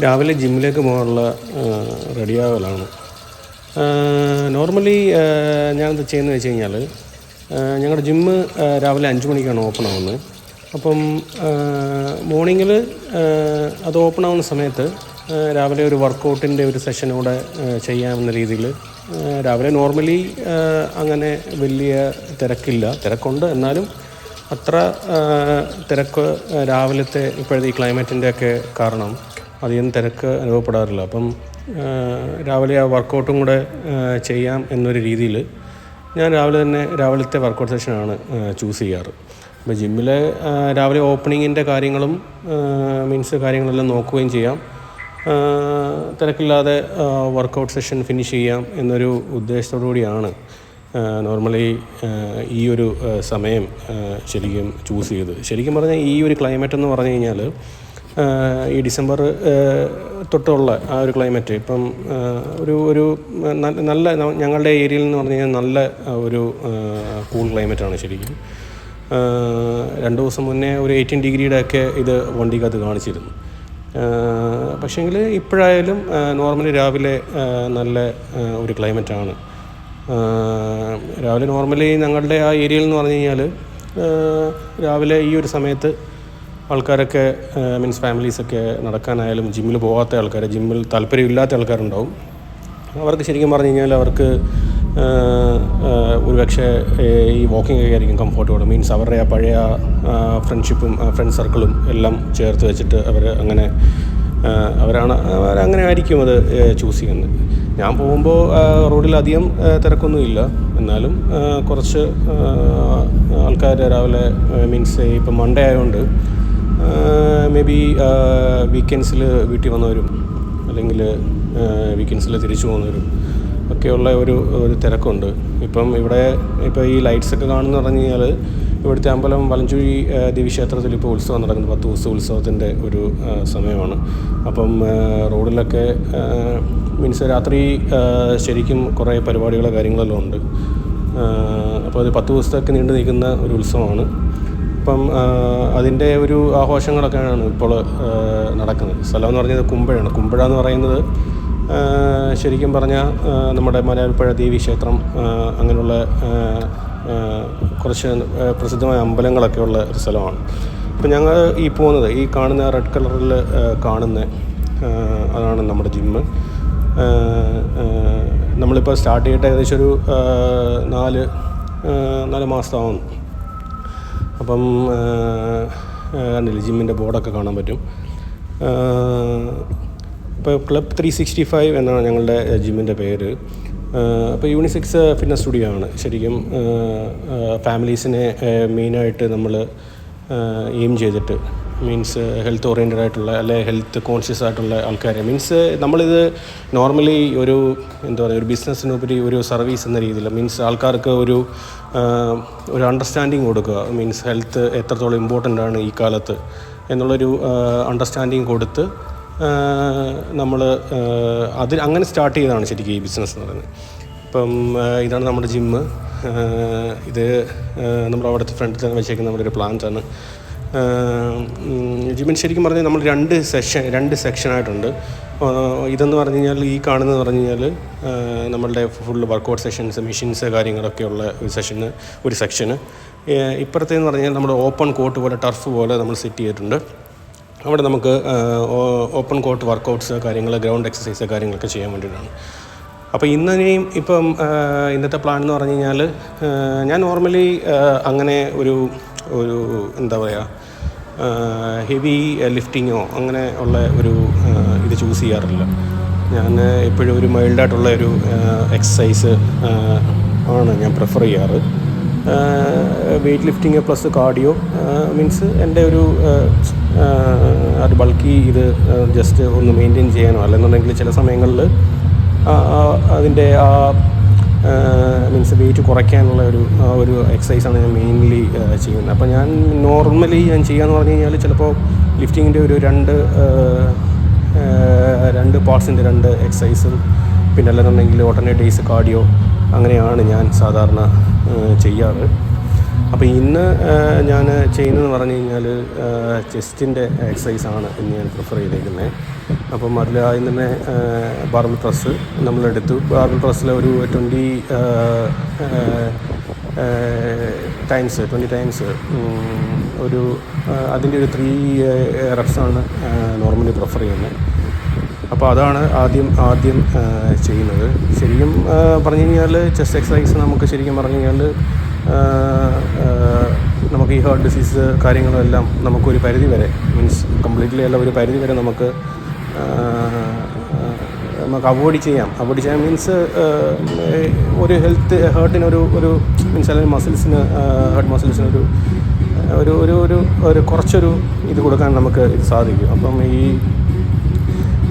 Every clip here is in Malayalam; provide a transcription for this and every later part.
രാവിലെ ജിമ്മിലേക്ക് പോകാനുള്ള റെഡിയാവലാണ്. നോർമലി ഞാനെന്ത് ചെയ്യുന്നത് വെച്ച് കഴിഞ്ഞാൽ, ഞങ്ങളുടെ ജിമ്മ് രാവിലെ 5 മണിക്കാണ് ഓപ്പൺ ആവുന്നത്. അപ്പം മോർണിംഗിൽ അത് ഓപ്പൺ ആവുന്ന സമയത്ത് രാവിലെ ഒരു വർക്കൗട്ടിൻ്റെ ഒരു സെഷനൂടെ ചെയ്യാമെന്ന രീതിയിൽ രാവിലെ നോർമലി അങ്ങനെ വലിയ തിരക്കുണ്ട്. എന്നാലും അത്ര തിരക്ക് രാവിലത്തെ ഇപ്പോഴത്തെ ഈ ക്ലൈമറ്റിൻ്റെയൊക്കെ കാരണം അധികം തിരക്ക് അനുഭവപ്പെടാറില്ല. അപ്പം രാവിലെ ആ വർക്കൗട്ടും കൂടെ ചെയ്യാം എന്നൊരു രീതിയിൽ ഞാൻ രാവിലത്തെ വർക്കൗട്ട് സെഷനാണ് ചൂസ് ചെയ്യാറ്. അപ്പോൾ ജിമ്മിലെ രാവിലെ ഓപ്പണിങ്ങിൻ്റെ കാര്യങ്ങളെല്ലാം നോക്കുകയും ചെയ്യാം. തിരക്കില്ലാതെ വർക്കൗട്ട് സെഷൻ ഫിനിഷ് ചെയ്യാം എന്നൊരു ഉദ്ദേശത്തോടു കൂടിയാണ് നോർമലി ഈ ഒരു സമയം ശരിക്കും ചൂസ് ചെയ്തത്. ശരിക്കും പറഞ്ഞാൽ ഈ ഒരു ക്ലൈമറ്റ് എന്ന് പറഞ്ഞു കഴിഞ്ഞാൽ ഈ ഡിസംബർ തൊട്ടുള്ള ആ ഒരു ക്ലൈമറ്റ് ഇപ്പം ഒരു നല്ല ഞങ്ങളുടെ ഏരിയയിൽ എന്ന് പറഞ്ഞു കഴിഞ്ഞാൽ നല്ല ഒരു കൂൾ ക്ലൈമറ്റാണ് ശരിക്കും. 2 ദിവസം മുന്നേ ഒരു 18 ഡിഗ്രിയുടെ ഒക്കെ ഇത് വണ്ടിക്കകത്ത് കാണിച്ചിരുന്നു. പക്ഷേങ്കിൽ ഇപ്പോഴായാലും നോർമലി രാവിലെ നല്ല ഒരു ക്ലൈമറ്റാണ്. രാവിലെ നോർമലി ഞങ്ങളുടെ ആ ഏരിയയിൽ എന്ന് പറഞ്ഞു കഴിഞ്ഞാൽ രാവിലെ ഈ ഒരു സമയത്ത് ആൾക്കാരൊക്കെ ഫാമിലീസൊക്കെ നടക്കാനായാലും ജിമ്മിൽ പോകാത്ത ആൾക്കാർ, ജിമ്മിൽ താല്പര്യമില്ലാത്ത ആൾക്കാരുണ്ടാവും. അവർക്ക് ശരിക്കും പറഞ്ഞു കഴിഞ്ഞാൽ അവർക്ക് ഒരു പക്ഷേ ഈ വാക്കിംഗ് ഒക്കെ ആയിരിക്കും കംഫർട്ടബിൾ. അവരുടെ ആ പഴയ ഫ്രണ്ട്ഷിപ്പും ഫ്രണ്ട് സർക്കിളും എല്ലാം ചേർത്ത് വെച്ചിട്ട് അവരങ്ങനെ ആയിരിക്കും അത് ചൂസ് ചെയ്യുന്നത്. ഞാൻ പോകുമ്പോൾ റോഡിലധികം തിരക്കൊന്നുമില്ല. എന്നാലും കുറച്ച് ആൾക്കാർ രാവിലെ ഇപ്പം മൺഡേ ആയതുകൊണ്ട് മേ ബി വീക്കെൻഡ്സിൽ വീട്ടിൽ വന്നവരും അല്ലെങ്കിൽ വീക്കെൻഡ്സിൽ തിരിച്ചു പോകുന്നവരും ഒക്കെയുള്ള ഒരു തിരക്കുണ്ട്. ഇപ്പോൾ ഈ ലൈറ്റ്സൊക്കെ കാണുന്നു പറഞ്ഞു കഴിഞ്ഞാൽ ഇവിടുത്തെ അമ്പലം വലഞ്ചുഴി ദേവീക്ഷേത്രത്തിൽ ഇപ്പോൾ ഉത്സവം നടക്കുന്നത്, 10 ദിവസത്തെ ഉത്സവത്തിൻ്റെ ഒരു സമയമാണ്. അപ്പം റോഡിലൊക്കെ രാത്രി ശരിക്കും കുറേ പരിപാടികളോ കാര്യങ്ങളെല്ലാം ഉണ്ട്. അപ്പോൾ അത് 10 ദിവസത്തേക്ക് നീണ്ടു നിൽക്കുന്ന ഒരു ഉത്സവമാണ്. അപ്പം അതിൻ്റെ ഒരു ആഘോഷങ്ങളൊക്കെയാണ് ഇപ്പോൾ നടക്കുന്നത്. സ്ഥലം എന്ന് പറഞ്ഞത് കുമ്പഴ എന്ന് പറയുന്നത് ശരിക്കും പറഞ്ഞാൽ നമ്മുടെ മലയാളപ്പുഴ ദേവീക്ഷേത്രം അങ്ങനെയുള്ള കുറച്ച് പ്രസിദ്ധമായ അമ്പലങ്ങളൊക്കെ ഉള്ള ഒരു സ്ഥലമാണ്. അപ്പോൾ ഞങ്ങൾ ഈ കാണുന്ന റെഡ് കളറിൽ കാണുന്ന അതാണ് നമ്മുടെ ജിമ്മ്. നമ്മളിപ്പോൾ സ്റ്റാർട്ട് ചെയ്തിട്ട് ഏകദേശം ഒരു 4 മാസമാവുന്നു. അപ്പം കണ്ടില്ലേ, ജിമ്മിൻ്റെ ബോർഡൊക്കെ കാണാൻ പറ്റും. ഇപ്പോൾ ക്ലബ് 365 എന്നാണ് ഞങ്ങളുടെ ജിമ്മിൻ്റെ പേര്. അപ്പോൾ യൂണിസെക്സ് ഫിറ്റ്നസ് സ്റ്റുഡിയോ ആണ്. ശരിക്കും ഫാമിലീസിനെ മെയിനായിട്ട് നമ്മൾ എയിം ചെയ്തിട്ട് ഹെൽത്ത് ഓറിയൻറ്റഡ് ആയിട്ടുള്ള അല്ലെങ്കിൽ ഹെൽത്ത് കോൺഷ്യസ് ആയിട്ടുള്ള ആൾക്കാരെ നമ്മളിത് നോർമലി ഒരു ബിസിനസ്സിനുപരി ഒരു സർവീസ് എന്ന രീതിയിൽ ആൾക്കാർക്ക് ഒരു അണ്ടർസ്റ്റാൻഡിങ് കൊടുക്കുക. ഹെൽത്ത് എത്രത്തോളം ഇമ്പോർട്ടൻ്റ് ആണ് ഈ കാലത്ത് എന്നുള്ളൊരു അണ്ടർസ്റ്റാൻഡിങ് കൊടുത്ത് നമ്മൾ അങ്ങനെ സ്റ്റാർട്ട് ചെയ്തതാണ് ശരിക്കും ഈ ബിസിനസ് എന്ന് പറയുന്നത്. ഇപ്പം ഇതാണ് നമ്മുടെ ജിമ്മ്. ഇത് നമ്മുടെ അവിടുത്തെ ഫ്രണ്ടിൽ തന്നെ വെച്ചേക്കുന്ന നമ്മുടെ ഒരു പ്ലാന്റാണ്. ജിമ്മിന് ശരിക്കും പറഞ്ഞാൽ നമ്മൾ 2 സെക്ഷനായിട്ടുണ്ട്. ഇതെന്ന് പറഞ്ഞു കഴിഞ്ഞാൽ ഈ കാണുന്നതെന്ന് പറഞ്ഞു കഴിഞ്ഞാൽ നമ്മളുടെ ഫുള്ള് വർക്കൗട്ട് സെഷൻസ്, മെഷീൻസ് കാര്യങ്ങളൊക്കെ ഉള്ള ഒരു സെക്ഷന്. ഇപ്പുറത്തേന്ന് പറഞ്ഞാൽ നമ്മൾ ഓപ്പൺ കോർട്ട് പോലെ, ടർഫ് പോലെ നമ്മൾ സെറ്റ് ചെയ്തിട്ടുണ്ട്. അവിടെ നമുക്ക് open court workouts ground exercise കാര്യങ്ങളൊക്കെ ചെയ്യാൻ വേണ്ടിയിട്ടാണ്. അപ്പോൾ ഇന്നത്തെ പ്ലാൻ എന്ന് പറഞ്ഞു കഴിഞ്ഞാൽ ഞാൻ നോർമലി അങ്ങനെ ഒരു ഹെവി ലിഫ്റ്റിങ്ങോ അങ്ങനെ ഉള്ള ഇത് ചൂസ് ചെയ്യാറില്ല. ഞാൻ എപ്പോഴും ഒരു മൈൽഡായിട്ടുള്ള ഒരു എക്സസൈസ് ആണ് ഞാൻ പ്രിഫർ ചെയ്യാറ്. വെയ്റ്റ് ലിഫ്റ്റിങ് പ്ലസ് കാർഡിയോ എൻ്റെ ഒരു ബൾക്കി ഇത് ജസ്റ്റ് ഒന്ന് മെയിൻറ്റെയിൻ ചെയ്യാനോ അല്ലെന്നുണ്ടെങ്കിൽ ചില സമയങ്ങളിൽ അതിൻ്റെ വെയിറ്റ് കുറയ്ക്കാനുള്ള ഒരു എക്സസൈസാണ് ഞാൻ മെയിൻലി ചെയ്യുന്നത്. അപ്പോൾ ഞാൻ നോർമലി ചെയ്യാന്ന് പറഞ്ഞു കഴിഞ്ഞാൽ ചിലപ്പോൾ ലിഫ്റ്റിങ്ങിൻ്റെ ഒരു 2 പാർട്സിൻ്റെ 2 എക്സസൈസും പിന്നെ അല്ലെന്നുണ്ടെങ്കിൽ ഓൾട്ടർനേറ്റ് ഡേയ്സ് കാർഡിയോ അങ്ങനെയാണ് ഞാൻ സാധാരണ ചെയ്യാറ്. അപ്പോൾ ഇന്ന് ഞാൻ ചെയ്യുന്നതെന്ന് പറഞ്ഞു കഴിഞ്ഞാൽ ചെസ്റ്റിൻ്റെ എക്സസൈസാണ് ഇന്ന് ഞാൻ പ്രിഫർ ചെയ്തേക്കുന്നത്. അപ്പം അതിൽ ആദ്യം തന്നെ ബാർബിൾ പ്രസ് നമ്മളെടുത്തു. ബാർബിൾ പ്രസ്സിൽ ഒരു 20 ടൈംസ് ഒരു അതിൻ്റെ ഒരു 3 റെപ്സാണ് നോർമലി പ്രിഫർ ചെയ്യുന്നത്. അപ്പോൾ അതാണ് ആദ്യം ചെയ്യുന്നത്. ശരിക്കും പറഞ്ഞു കഴിഞ്ഞാൽ ചെസ്റ്റ് എക്സസൈസ് നമുക്ക് ശരിക്കും പറഞ്ഞു കഴിഞ്ഞാൽ നമുക്ക് ഈ ഹാർട്ട് ഡിസീസ് കാര്യങ്ങളെല്ലാം നമുക്കൊരു പരിധി വരെ കംപ്ലീറ്റ്ലി അല്ല, ഒരു പരിധി വരെ നമുക്ക് അവോയ്ഡ് ചെയ്യാം. മീൻസ് ഒരു ഹാർട്ടിനൊരു മീൻസ് അല്ലെങ്കിൽ മസിൽസിന് ഹാർട്ട് മസിൽസിന് ഒരു കുറച്ചൊരു ഇത് കൊടുക്കാൻ നമുക്ക് ഇത് സാധിക്കും. അപ്പം ഈ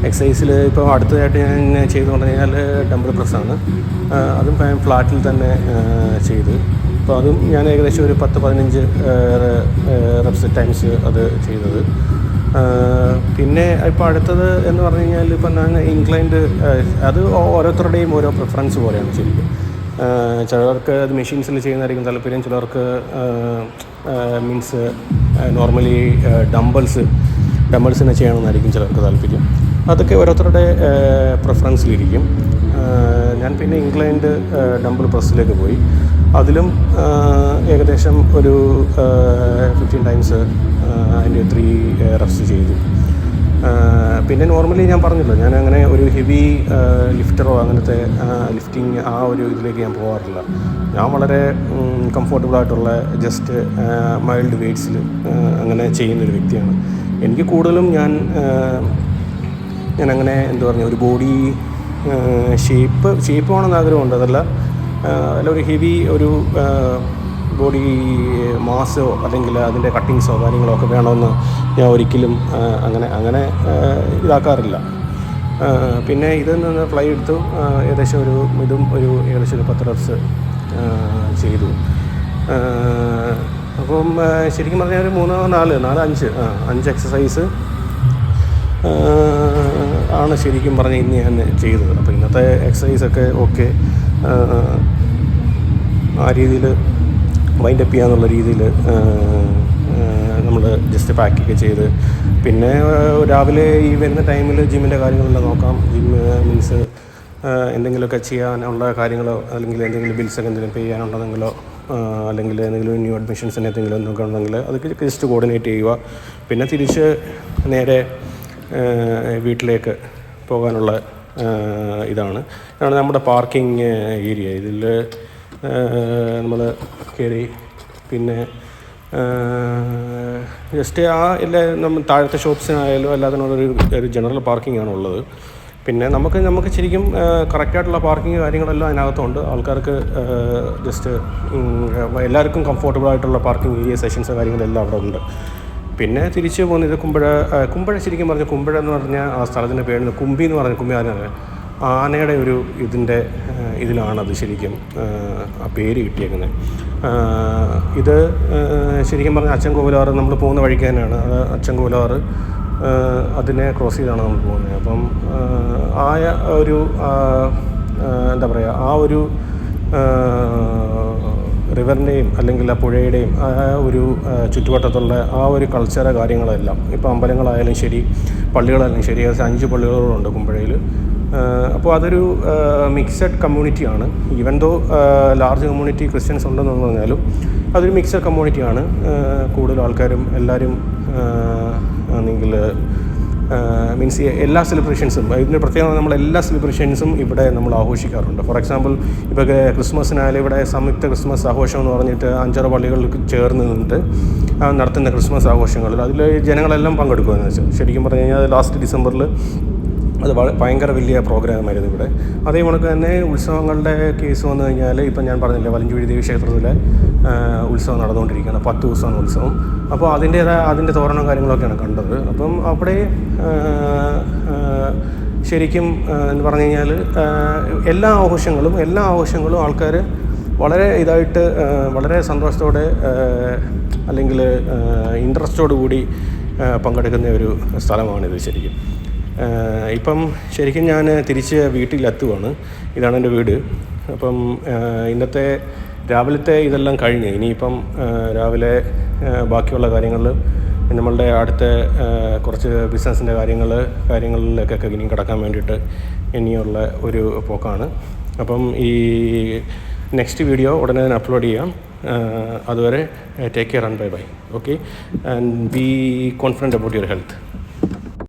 എക്സസൈസിൽ ഇപ്പോൾ അടുത്തതായിട്ട് ഞാൻ ചെയ്തുകൊണ്ട് കഴിഞ്ഞാൽ ഡംബിൾ പ്രസ്സാണ്. അതും ഫ്ലാറ്റിൽ തന്നെ ചെയ്ത്. അപ്പോൾ അതും ഞാൻ ഏകദേശം ഒരു 10-15 റെപ്സ് ടൈംസ് അത് ചെയ്തത്. പിന്നെ ഇപ്പോൾ അടുത്തത് എന്ന് പറഞ്ഞു കഴിഞ്ഞാൽ ഇപ്പം ഞാൻ ഇൻക്ലൈൻഡ്, അത് ഓരോരുത്തരുടെയും ഓരോ പ്രിഫറൻസ് പോലെയാണ് ശരിക്കും. ചിലർക്ക് അത് മെഷീൻസിൽ ചെയ്യുന്നതായിരിക്കും താല്പര്യം, ചിലർക്ക് മീൻസ് നോർമലി ഡംബിൾസിനെ ചെയ്യണമെന്നായിരിക്കും ചിലർക്ക് താല്പര്യം. അതൊക്കെ ഓരോരുത്തരുടെ പ്രിഫറൻസിലിരിക്കും. ഞാൻ പിന്നെ ഇൻക്ലൈൻഡ് ഡംബിൾ പ്രസ്സിലേക്ക് പോയി. അതിലും ഏകദേശം ഒരു 15 ടൈംസ് അതിൻ്റെ 3 റെപ്സ് ചെയ്തു. പിന്നെ നോർമലി ഞാൻ പറഞ്ഞല്ലോ, ഞാൻ അങ്ങനെ ഒരു ഹെവി ലിഫ്റ്ററോ അങ്ങനത്തെ ലിഫ്റ്റിംഗ് ആ ഒരു ഇതിലേക്ക് ഞാൻ പോകാറില്ല. ഞാൻ വളരെ കംഫർട്ടബിളായിട്ടുള്ള ജസ്റ്റ് മൈൽഡ് വെയ്റ്റ്സിൽ അങ്ങനെ ചെയ്യുന്നൊരു വ്യക്തിയാണ്. എനിക്ക് കൂടുതലും ഞാൻ അങ്ങനെ എന്താ പറയുക, ഒരു ബോഡി ഷേപ്പ് വേണമെന്ന് ആഗ്രഹമുണ്ട്. അല്ല ഒരു ഹെവി ഒരു ബോഡി മാസോ അല്ലെങ്കിൽ അതിൻ്റെ കട്ടിങ്സോ കാര്യങ്ങളോ ഒക്കെ വേണമെന്ന് ഞാൻ ഒരിക്കലും അങ്ങനെ ഇതാക്കാറില്ല. പിന്നെ ഇതിൽ നിന്ന് ഫ്ലൈ എടുത്തു. ഏകദേശം ഏകദേശം ഒരു 10 റെപ്സ് ചെയ്തു. അപ്പം ശരിക്കും പറഞ്ഞാൽ 5 എക്സസൈസ് ആണ് ശരിക്കും പറഞ്ഞാൽ ഇന്ന് ഞാൻ ചെയ്തത്. അപ്പോൾ ഇന്നത്തെ എക്സസൈസൊക്കെ ഓക്കെ ആ രീതിയിൽ വൈൻഡപ്പ് ചെയ്യാന്നുള്ള രീതിയിൽ നമ്മൾ ജസ്റ്റ് പാക്കൊക്കെ ചെയ്ത്, പിന്നെ രാവിലെ ഈ വരുന്ന ടൈമിൽ ജിമ്മിൻ്റെ കാര്യങ്ങളെല്ലാം നോക്കാം. മീൻസ് എന്തെങ്കിലുമൊക്കെ ചെയ്യാനുള്ള കാര്യങ്ങളോ അല്ലെങ്കിൽ എന്തെങ്കിലും ബിൽസൊക്കെ എന്തെങ്കിലും പേ ചെയ്യാനുണ്ടെങ്കിലോ അല്ലെങ്കിൽ എന്തെങ്കിലും ന്യൂ അഡ്മിഷൻസിന് എന്തെങ്കിലും എന്തൊക്കെ ഉണ്ടെങ്കിൽ അതൊക്കെ ജസ്റ്റ് കോർഡിനേറ്റ് ചെയ്യുക. പിന്നെ തിരിച്ച് നേരെ വീട്ടിലേക്ക് പോകാനുള്ള ഇതാണ് നമ്മുടെ പാർക്കിംഗ് ഏരിയ. ഇതിൽ നമ്മൾ കയറി പിന്നെ ജസ്റ്റ് നമ്മൾ താഴത്തെ ഷോപ്സിനായാലും അല്ലാതെ ജനറൽ പാർക്കിംഗ് ആണ് ഉള്ളത്. പിന്നെ നമുക്ക് ശരിക്കും കറക്റ്റായിട്ടുള്ള പാർക്കിംഗ് കാര്യങ്ങളെല്ലാം അതിനകത്തുണ്ട്. ആൾക്കാർക്ക് ജസ്റ്റ് എല്ലാവർക്കും കംഫർട്ടബിളായിട്ടുള്ള പാർക്കിംഗ് ഏരിയ സെഷൻസ് കാര്യങ്ങളെല്ലാം അവിടെ ഉണ്ട്. പിന്നെ തിരിച്ച് പോകുന്നത് കുമ്പഴ ശരിക്കും പറഞ്ഞാൽ കുമ്പഴ എന്ന് പറഞ്ഞാൽ ആ സ്ഥലത്തിൻ്റെ പേര് കുമ്പി എന്ന് പറഞ്ഞ കുമ്പി ആനയുടെ ഒരു ഇതിലാണത് ശരിക്കും ആ പേര് കിട്ടിയേക്കുന്നത്. ഇത് ശരിക്കും പറഞ്ഞാൽ അച്ചൻകോവിലാറ് നമ്മൾ പോകുന്ന വഴിക്ക് തന്നെയാണ്. അച്ചൻകോവിലാറ് അതിനെ ക്രോസ് ചെയ്താണ് നമ്മൾ പോകുന്നത്. അപ്പം എന്താ പറയുക, ആ ഒരു റിവറിൻ്റെയും അല്ലെങ്കിൽ ആ പുഴയുടെയും ആ ഒരു ചുറ്റുവട്ടത്തുള്ള ആ ഒരു കൾച്ചറ് കാര്യങ്ങളെല്ലാം, ഇപ്പോൾ അമ്പലങ്ങളായാലും ശരി പള്ളികളായാലും ശരി, 5 പള്ളികളുണ്ട് കുമ്പഴയിൽ. അപ്പോൾ അതൊരു മിക്സഡ് കമ്മ്യൂണിറ്റിയാണ്. Even though large community Christians ഉണ്ടെന്ന് പറഞ്ഞാലും അതൊരു മിക്സഡ് കമ്മ്യൂണിറ്റിയാണ്. കൂടുതൽ ആൾക്കാരും എല്ലാവരും ആണെങ്കിൽ മീൻസ് എല്ലാ സെലിബ്രേഷൻസും, ഇതിൻ്റെ പ്രത്യേകത നമ്മളെല്ലാ സെലിബ്രേഷൻസും ഇവിടെ നമ്മൾ ആഘോഷിക്കാറുണ്ട്. ഫോർ എക്സാമ്പിൾ ഇപ്പോൾ ക്രിസ്മസിനായാലും ഇവിടെ സംയുക്ത ക്രിസ്മസ് ആഘോഷം എന്ന് പറഞ്ഞിട്ട് 5-6 പള്ളികൾക്ക് ചേർന്ന് നിന്നിട്ട് നടത്തുന്ന ക്രിസ്മസ് ആഘോഷങ്ങളിൽ അതിൽ ജനങ്ങളെല്ലാം പങ്കെടുക്കുമെന്ന് വെച്ചാൽ ശരിക്കും പറഞ്ഞു കഴിഞ്ഞാൽ ലാസ്റ്റ് ഡിസംബറിൽ അത് ഭയങ്കര വലിയ പ്രോഗ്രാമായിരുന്നു ഇവിടെ. അതേ കണക്ക് തന്നെ ഉത്സവങ്ങളുടെ കേസ് വന്നു കഴിഞ്ഞാൽ ഇപ്പം ഞാൻ പറഞ്ഞില്ലേ, വലഞ്ചുഴി ദേവി ക്ഷേത്രത്തിലെ ഉത്സവം നടന്നുകൊണ്ടിരിക്കുകയാണ്. 10 ദിവസമാണ് ഉത്സവം. അപ്പോൾ അതിൻ്റെ തോരണം കാര്യങ്ങളൊക്കെയാണ് കണ്ടത്. അപ്പം അവിടെ ശരിക്കും എന്ന് പറഞ്ഞു കഴിഞ്ഞാൽ എല്ലാ ആഘോഷങ്ങളും ആൾക്കാർ വളരെ ഇതായിട്ട് വളരെ സന്തോഷത്തോടെ അല്ലെങ്കിൽ ഇൻട്രസ്റ്റോടു കൂടി പങ്കെടുക്കുന്ന ഒരു സ്ഥലമാണിത് ശരിക്കും. ഇപ്പം ശരിക്കും ഞാൻ തിരിച്ച് വീട്ടിലെത്തുവാണ്. ഇതാണ് എൻ്റെ വീട്. അപ്പം ഇന്നത്തെ രാവിലത്തെ ഇതെല്ലാം കഴിഞ്ഞ് ഇനിയിപ്പം രാവിലെ ബാക്കിയുള്ള കാര്യങ്ങൾ നമ്മളുടെ അടുത്ത കുറച്ച് ബിസിനസ്സിൻ്റെ കാര്യങ്ങളിലേക്കൊക്കെ ഇനിയും കടക്കാൻ വേണ്ടിയിട്ട് ഇനിയുള്ള ഒരു പോക്കാണ്. അപ്പം ഈ നെക്സ്റ്റ് വീഡിയോ ഉടനെ തന്നെ അപ്ലോഡ് ചെയ്യാം. അതുവരെ take care and bye bye. Okay, and be confident about your health.